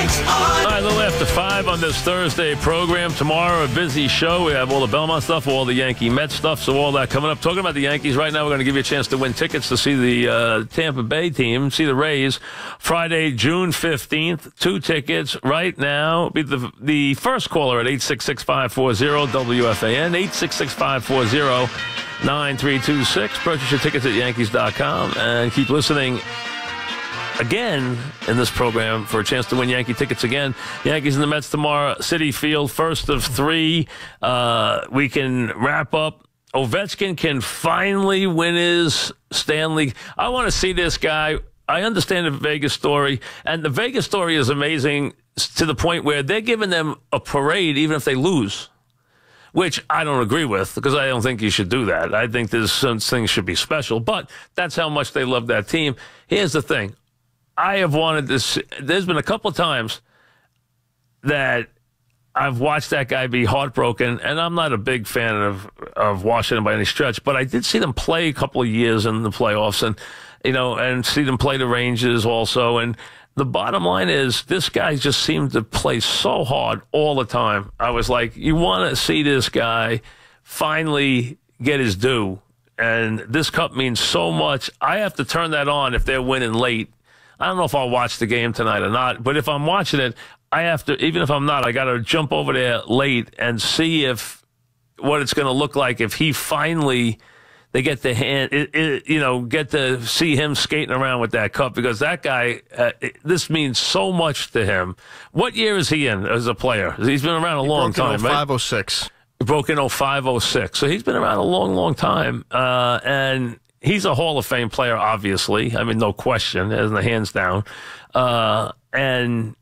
All right, a little after 5 on this Thursday program. Tomorrow, a busy show. We have all the Belmont stuff, all the Yankee Mets stuff, so all that coming up. Talking about the Yankees right now, we're going to give you a chance to win tickets to see the Tampa Bay team, see the Rays, Friday, June 15th. 2 tickets right now. Be the first caller at 866-540-WFAN, 866-540-9326. Purchase your tickets at Yankees.com and keep listening again in this program for a chance to win Yankee tickets again. Yankees and the Mets tomorrow, Citi Field, first of 3. We can wrap up. Ovechkin can finally win his Stanley. I want to see this guy. I understand the Vegas story, and the Vegas story is amazing to the point where they're giving them a parade even if they lose, which I don't agree with because I don't think you should do that. I think some things should be special, but that's how much they love that team. Here's the thing. I have wanted this. There's been a couple of times that I've watched that guy be heartbroken, and I'm not a big fan of Washington by any stretch, but I did see them play a couple of years in the playoffs, and and see them play the Rangers also. And the bottom line is, this guy just seemed to play so hard all the time. I was like, you want to see this guy finally get his due, and this cup means so much. I have to turn that on if they're winning late. I don't know if I'll watch the game tonight or not, but if I'm watching it, I have to, even if I'm not, I got to jump over there late and see what it's going to look like if he finally, they get the hand, get to see him skating around with that cup, because that guy, this means so much to him. What year is he in as a player? He's been around a long time, right? 05-06. He broke in 05-06. So he's been around a long, long time. And he's a Hall of Fame player, obviously. I mean, no question, hands down. And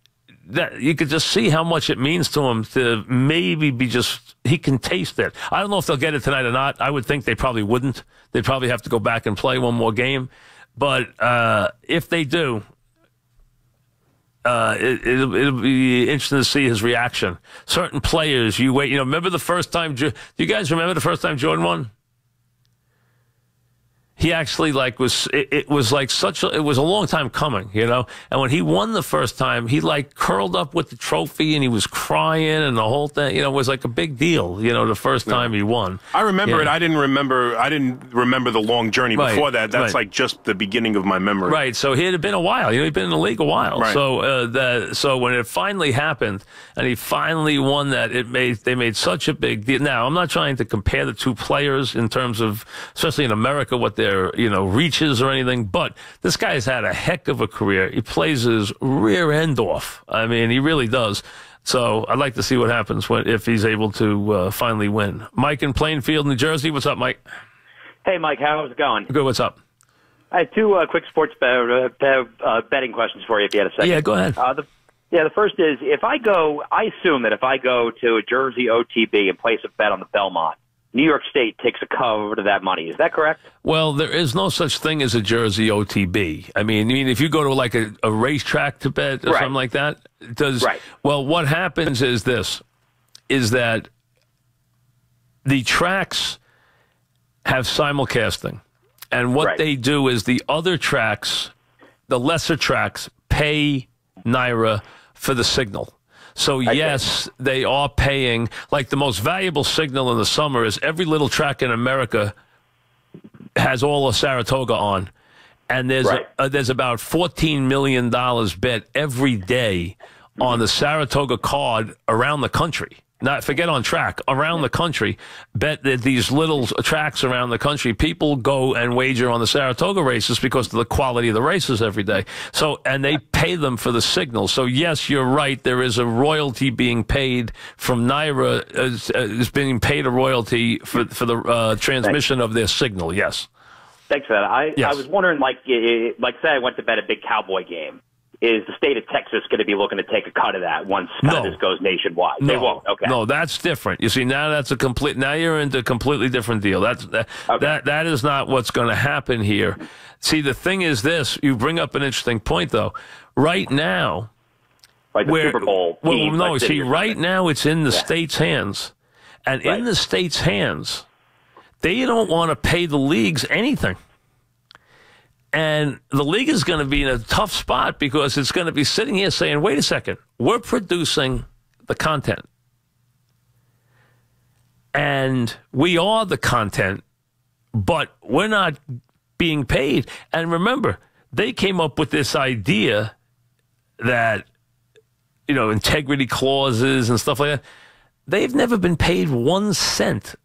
that you could just see how much it means to him to maybe he can taste it. I don't know if they'll get it tonight or not. I would think they probably wouldn't. They'd probably have to go back and play one more game. But if they do, it'll be interesting to see his reaction. Certain players, you wait. Remember the first time? Do you guys remember the first time Jordan won? He actually it was a long time coming, and when he won the first time, he curled up with the trophy and he was crying and the whole thing, it was like a big deal, the first time he won. I remember it. I didn't remember the long journey before that. That's just the beginning of my memory. Right. So he had been a while, he'd been in the league a while. Right. So when it finally happened and he finally won that, they made such a big deal. Now, I'm not trying to compare the two players in terms of, especially in America, what their reaches or anything, but this guy's had a heck of a career. He plays his rear end off. I mean, he really does. So I'd like to see what happens if he's able to finally win. Mike in Plainfield, New Jersey. What's up, Mike? Hey, Mike. How's it going? Good. What's up? I have 2 quick sports betting questions for you if you had a second. Yeah, go ahead. The first is, I assume that if I go to a Jersey OTB and place a bet on the Belmont, New York State takes a cover to that money. Is that correct? Well, there is no such thing as a Jersey OTB. I mean, if you go to a racetrack to bet or something like that, well, what happens is that the tracks have simulcasting. And what they do is the other tracks, the lesser tracks, pay Naira for the signal. So, yes, they are paying. The most valuable signal in the summer is every little track in America has all of Saratoga on. And there's about $14 million bet every day on the Saratoga card around the country. Not forget on track, around the country. Bet that these little tracks around the country, people go and wager on the Saratoga races because of the quality of the races every day. So, and they pay them for the signal. So, yes, you're right. There is a royalty being paid from Naira, is being paid a royalty for the transmission of their signal. Yes. Thanks for that. I was wondering, say I went to bet a big Cowboy game. Is the state of Texas going to be looking to take a cut of that once this goes nationwide? No. They won't. Okay. No, that's different. You see, now you're into a completely different deal. That is not what's going to happen here. See, the thing is this, you bring up an interesting point though. Right now, the Super Bowl team, right now it's in the state's hands. And in the state's hands, they don't want to pay the leagues anything. And the league is going to be in a tough spot because it's going to be sitting here saying, wait a second, we're producing the content. And we are the content, but we're not being paid. And remember, they came up with this idea that, integrity clauses and stuff like that. They've never been paid 1 cent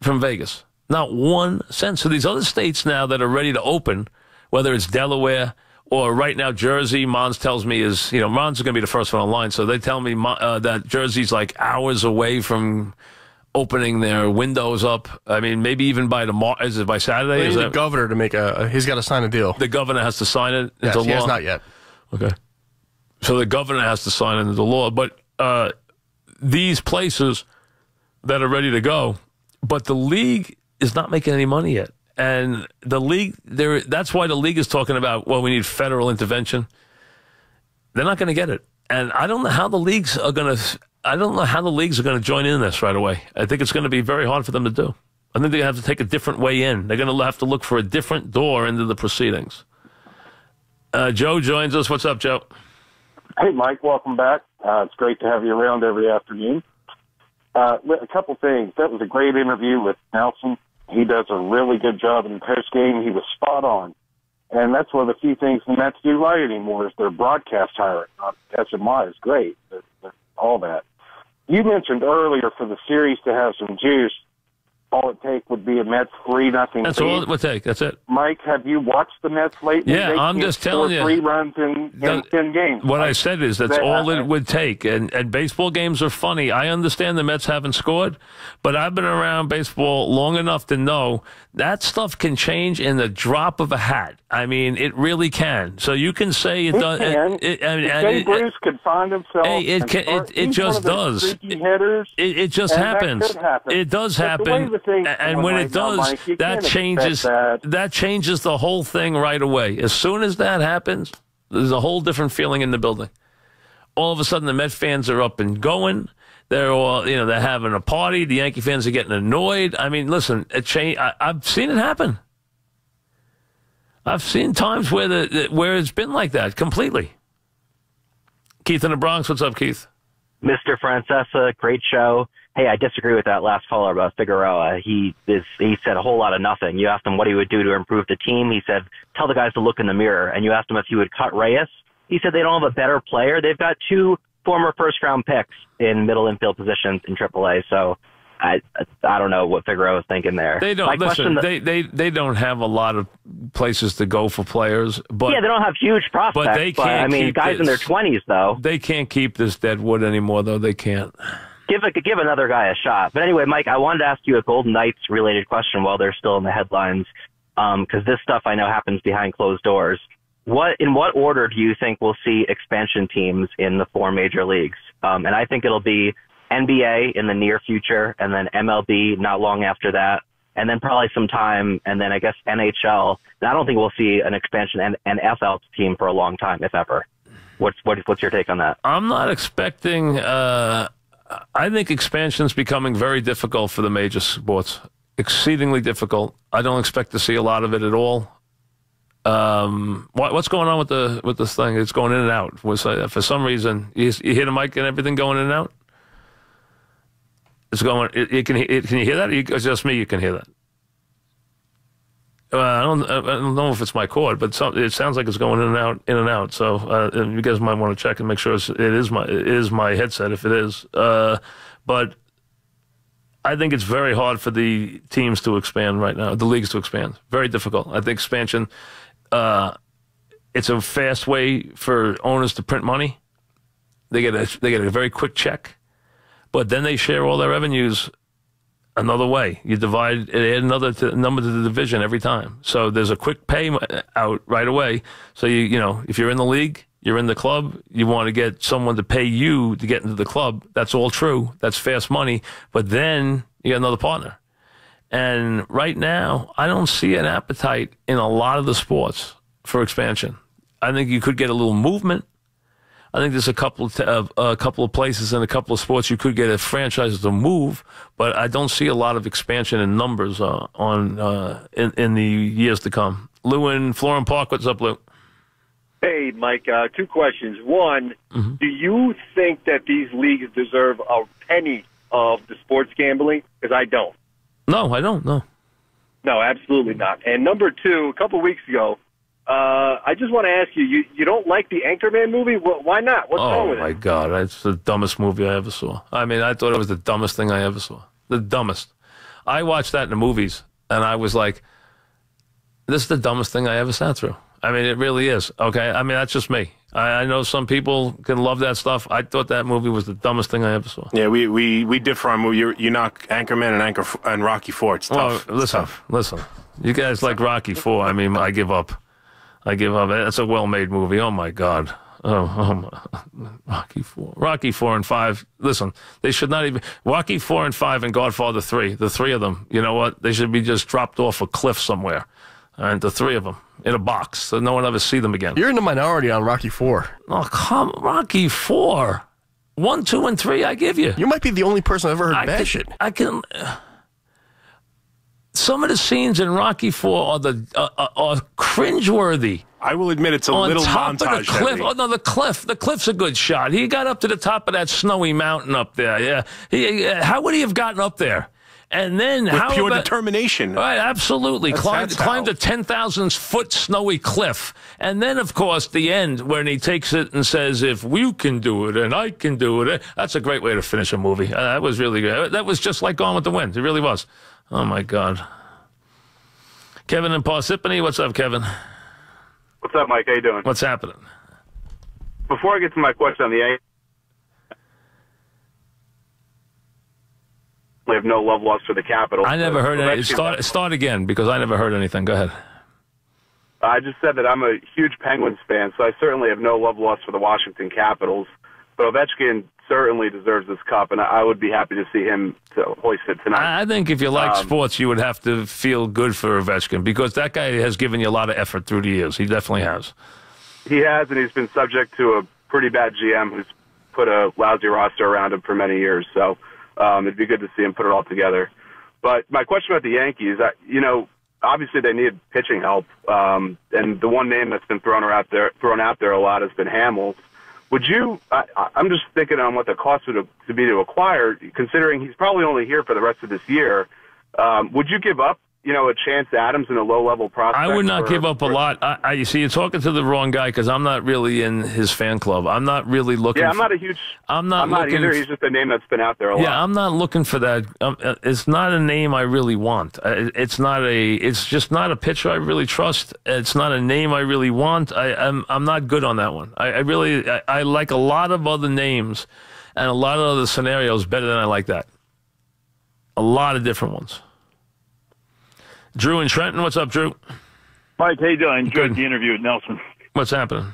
from Vegas. Not 1 cent. So these other states now that are ready to open, whether it's Delaware or right now Jersey, Mons tells me Mons is going to be the first one online. So they tell me that Jersey's like hours away from opening their windows up. I mean, maybe even by tomorrow. Is it by Saturday? Well, the governor to make he's got to sign a deal. The governor has to sign it into law? He has not yet. Okay. So the governor has to sign it into law. But these places that are ready to go, but the league is not making any money yet. And the league, that's why the league is talking about, well, we need federal intervention. They're not going to get it. And I don't know how the leagues are going to join in this right away. I think it's going to be very hard for them to do. I think they're going to have to take a different way in. They're going to have to look for a different door into the proceedings. Joe joins us. What's up, Joe? Hey, Mike. Welcome back. It's great to have you around every afternoon. A couple things. That was a great interview with Nelson. He does a really good job in the post game. He was spot on. And that's one of the few things the Mets do right anymore is their broadcast hiring. SMY is great. All that. You mentioned earlier for the series to have some juice, all it take would be a Mets 3-0. That's all it would take. That's it. Mike, have you watched the Mets lately? Yeah, I'm just telling you. 3 runs in 10 games. What I said is that's all it would take. And baseball games are funny. I understand the Mets haven't scored, but I've been around baseball long enough to know that stuff can change in the drop of a hat. I mean, it really can. So you can say it does. Jay Bruce could find himself. Hey, it just does. It just happens. It does happen. And when it does, that changes the whole thing right away. As soon as that happens, there's a whole different feeling in the building. All of a sudden, the Met fans are up and going. They're all, they're having a party. The Yankee fans are getting annoyed. I mean, listen, I've seen it happen. I've seen times where it's been like that completely. Keith in the Bronx, what's up, Keith? Mr. Francesa, great show. Hey, I disagree with that last caller about Figueroa. He said a whole lot of nothing. You asked him what he would do to improve the team. He said, tell the guys to look in the mirror. And you asked him if he would cut Reyes. He said they don't have a better player. They've got 2 former first-round picks in middle infield positions in AAA. So I don't know what Figueroa's thinking there. They don't they don't have a lot of places to go for players, but yeah, they don't have huge prospects. But they can't. Guys in their 20s though. They can't keep this dead wood anymore, though. They can't. Give another guy a shot. But anyway, Mike, I wanted to ask you a Golden Knights related question while they're still in the headlines, because this stuff I know happens behind closed doors. In what order do you think we'll see expansion teams in the 4 major leagues? And I think it'll be NBA in the near future, and then MLB not long after that, and then probably some time, and then I guess NHL. And I don't think we'll see an expansion and NFL team for a long time, if ever. What's your take on that? I'm not expecting. I think expansion's becoming very difficult for the major sports. Exceedingly difficult. I don't expect to see a lot of it at all. What's going on with this thing? It's going in and out. For some reason, you hear the mic and everything going in and out. It's going. Can you hear that? Or it's just me. You can hear that. I don't know if it's my cord, but it sounds like it's going in and out. So you guys might want to check and make sure it is my headset if it is. But I think it's very hard for the teams to expand right now, the leagues to expand. Very difficult. I think expansion. It's a fast way for owners to print money. They get a very quick check, but then they share all their revenues another way. You add another number to the division every time. So there's a quick pay out right away. So if you're in the league, you're in the club, you want to get someone to pay you to get into the club. That's all true. That's fast money. But then you got another partner. And right now, I don't see an appetite in a lot of the sports for expansion. I think you could get a little movement. I think there's a couple of places in a couple of sports you could get a franchise to move, but I don't see a lot of expansion in numbers in the years to come. Lou in Florham Park. What's up, Lou? Hey, Mike, 2 questions. One, do you think that these leagues deserve a penny of the sports gambling? Because I don't. No, I don't, no. No, absolutely not. And number 2, a couple weeks ago, I just want to ask you, you don't like the Anchorman movie? Why not? What's wrong with it? Oh, my God. It's the dumbest movie I ever saw. I mean, I thought it was the dumbest thing I ever saw. The dumbest. I watched that in the movies, and I was like, this is the dumbest thing I ever sat through. I mean, it really is. Okay? I mean, that's just me. I know some people can love that stuff. I thought that movie was the dumbest thing I ever saw. Yeah, we differ on movie. You knock Anchorman and Rocky IV. It's tough. Well, listen. You guys like Rocky IV. I mean, I give up. It's a well-made movie. Oh, my God. Rocky IV. Rocky IV and V. Listen, they should not even... Rocky IV and V and Godfather 3. The 3 of them, you know what? They should be just dropped off a cliff somewhere. And the 3 of them in a box so no one ever see them again. You're in the minority on Rocky IV. Oh, come Rocky IV. 1, 2, and 3, I give you. You might be the only person I've ever heard bash it. Some of the scenes in Rocky IV are cringeworthy. I will admit it's a little montage. On top of the cliff. Oh, no, the cliff. The cliff's a good shot. He got up to the top of that snowy mountain up there. Yeah. How would he have gotten up there? And then with pure determination. Right, absolutely. Climbed a 10,000-foot snowy cliff. And then, of course, the end when he takes it and says, if you can do it and I can do it. That's a great way to finish a movie. That was really good. That was just like Gone with the Wind. It really was. Oh, my God. Kevin in Parsippany. What's up, Kevin? What's up, Mike? How you doing? What's happening? Before I get to my question on the Yankees, I have no love lost for the Capitals. I never heard anything. Start again, because I never heard anything. Go ahead. I just said that I'm a huge Penguins fan, so I certainly have no love lost for the Washington Capitals. But Ovechkin certainly deserves this cup, and I would be happy to see him to hoist it tonight. I think if you like sports, you would have to feel good for Ovechkin, because that guy has given you a lot of effort through the years. He definitely has. He has, and he's been subject to a pretty bad GM who's put a lousy roster around him for many years. So it'd be good to see him put it all together. But my question about the Yankees, obviously they need pitching help, and the one name that's been thrown out there a lot has been Hamels. Would you? I'm just thinking on what the cost would be to acquire, considering he's probably only here for the rest of this year. Would you give up, a Chance Adams in a low-level prospect? I would not give up a lot. You see, you're talking to the wrong guy, because I'm not really in his fan club. I'm not really looking. Yeah, I'm not either. He's just a name that's been out there a lot. Yeah, I'm not looking for that. It's not a name I really want. It's just not a pitcher I really trust. It's not a name I really want. I'm not good on that one. I like a lot of other names and a lot of other scenarios better than I like that. A lot of different ones. Drew in Trenton, what's up, Drew? Mike, how you doing? Enjoyed the interview with Nelson. What's happening?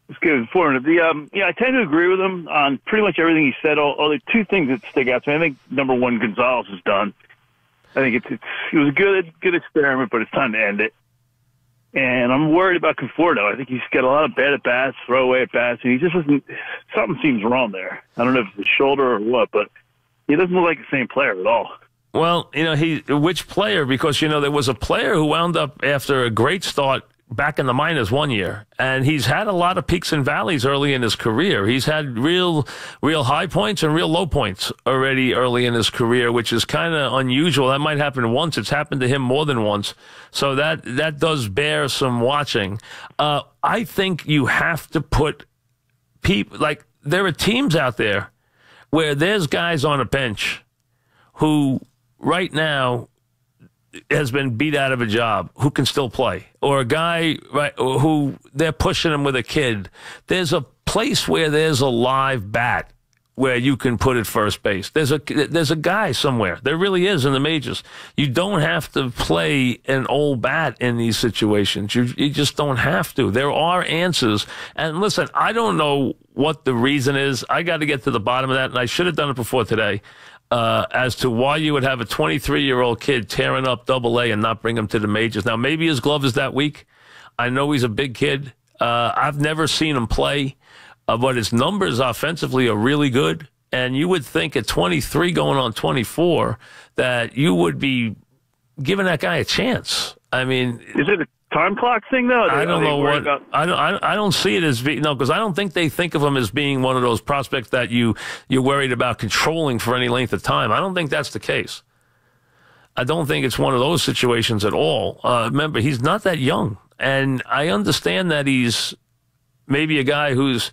It's good, informative. I tend to agree with him on pretty much everything he said. Only 2 things that stick out to me. I think number 1, Gonzalez is done. I think it was a good experiment, but it's time to end it. And I'm worried about Conforto. I think he's got a lot of bad at bats, throwaway at bats, and he just doesn't. Something seems wrong there. I don't know if it's his shoulder or what, but he doesn't look like the same player at all. Well, which player? Because, there was a player who wound up after a great start back in the minors one year, and he's had a lot of peaks and valleys early in his career. He's had real high points and real low points already early in his career, which is kind of unusual. That might happen once. It's happened to him more than once. So that does bear some watching. I think you have to put people, like, there are teams out there where there's guys on a bench who right now has been beat out of a job who can still play, or a guy who they're pushing him with a kid. There's a place where there's a live bat where you can put at first base. There's a guy somewhere. There really is in the majors. You don't have to play an old bat in these situations. You just don't have to. There are answers. And listen, I don't know what the reason is. I got to get to the bottom of that, and I should have done it before today. As to why you would have a 23-year-old kid tearing up Double-A and not bring him to the majors. Now, maybe his glove is that weak. I know he's a big kid. I've never seen him play, but his numbers offensively are really good. And you would think at 23 going on 24 that you would be giving that guy a chance. I mean, is it a time clock thing, though? I don't know what. I don't see it as being because I don't think they think of him as being one of those prospects that you're worried about controlling for any length of time. I don't think that's the case. I don't think it's one of those situations at all. Remember, he's not that young, and I understand that he's maybe a guy who's.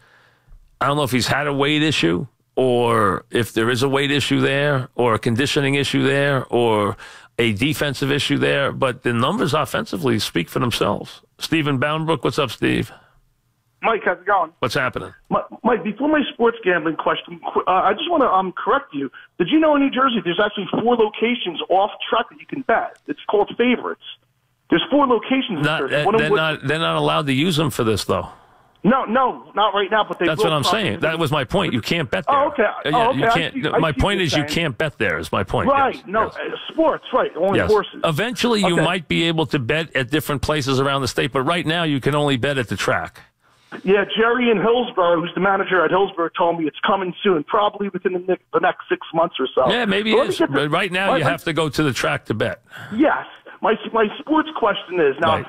I don't know if he's had a weight issue or if there is a weight issue there or a conditioning issue there or a defensive issue there, but the numbers offensively speak for themselves. Stephen Boundbrook, what's up, Steve? Mike, how's it going? What's happening? Mike, before my sports gambling question, I just want to correct you. Did you know in New Jersey there's actually 4 locations off track that you can bet? It's called favorites. There's 4 locations in Jersey. They're not allowed to use them for this, though. No, not right now. But they. That's what I'm saying. That was my point. You can't bet there. Oh, okay. You can't. My point is you can't bet there. Is my point. Right. Yes. No, sports. Right. Only horses. Eventually, you might be able to bet at different places around the state, but right now you can only bet at the track. Yeah, Jerry in Hillsborough, who's the manager at Hillsborough, told me it's coming soon, probably within the next 6 months or so. Yeah, maybe it is. But right now, you have to go to the track to bet. Yes. My sports question is now. Right.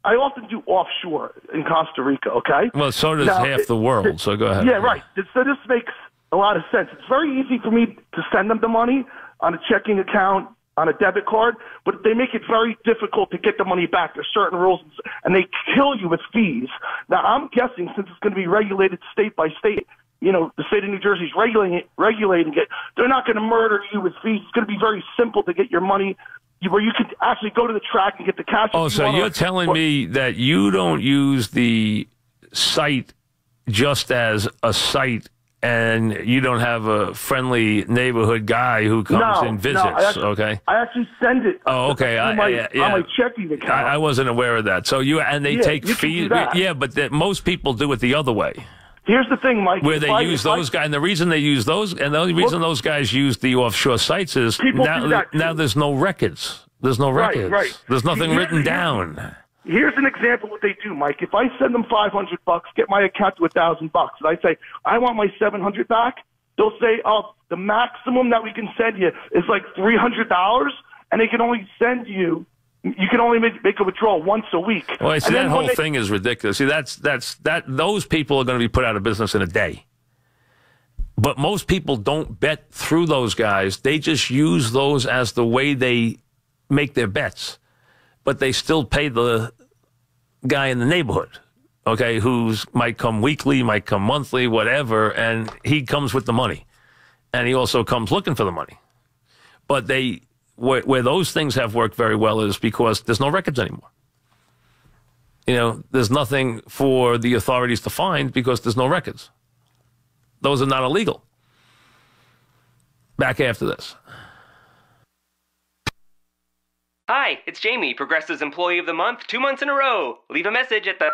I often do offshore in Costa Rica, okay? Well, so does half the world, so go ahead. Yeah, right. So this makes a lot of sense. It's very easy for me to send them the money on a checking account, on a debit card, but they make it very difficult to get the money back. There's certain rules, and they kill you with fees. Now, I'm guessing since it's going to be regulated state by state, the state of New Jersey is regulating it, they're not going to murder you with fees. It's going to be very simple to get your money where you could actually go to the track and get the cash. Oh, so you're telling me that you don't use the site just as a site and you don't have a friendly neighborhood guy who comes and visits, okay? I actually send it okay. on my checking account. I wasn't aware of that. So they take fees. Yeah, but most people do it the other way. Here's the thing, Mike. Where they use those guys, and the reason they use those, and the only reason those guys use the offshore sites is now there's no records. There's no records. Right. There's nothing written down. Here's an example of what they do, Mike. If I send them $500, get my account to $1,000, and I say I want my $700 back, they'll say, "Oh, the maximum that we can send you is like $300, and they can only send you." You can only make a withdrawal once a week. Well, see, that whole thing is ridiculous. See, those people are going to be put out of business in a day. But most people don't bet through those guys. They just use those as the way they make their bets. But they still pay the guy in the neighborhood, okay, who's might come weekly, might come monthly, whatever, and he comes with the money. And he also comes looking for the money. But where those things have worked very well is because there's no records anymore. There's nothing for the authorities to find because there's no records. Those are not illegal. Back after this. Hi, it's Jamie, Progressive's Employee of the Month, 2 months in a row. Leave a message at the...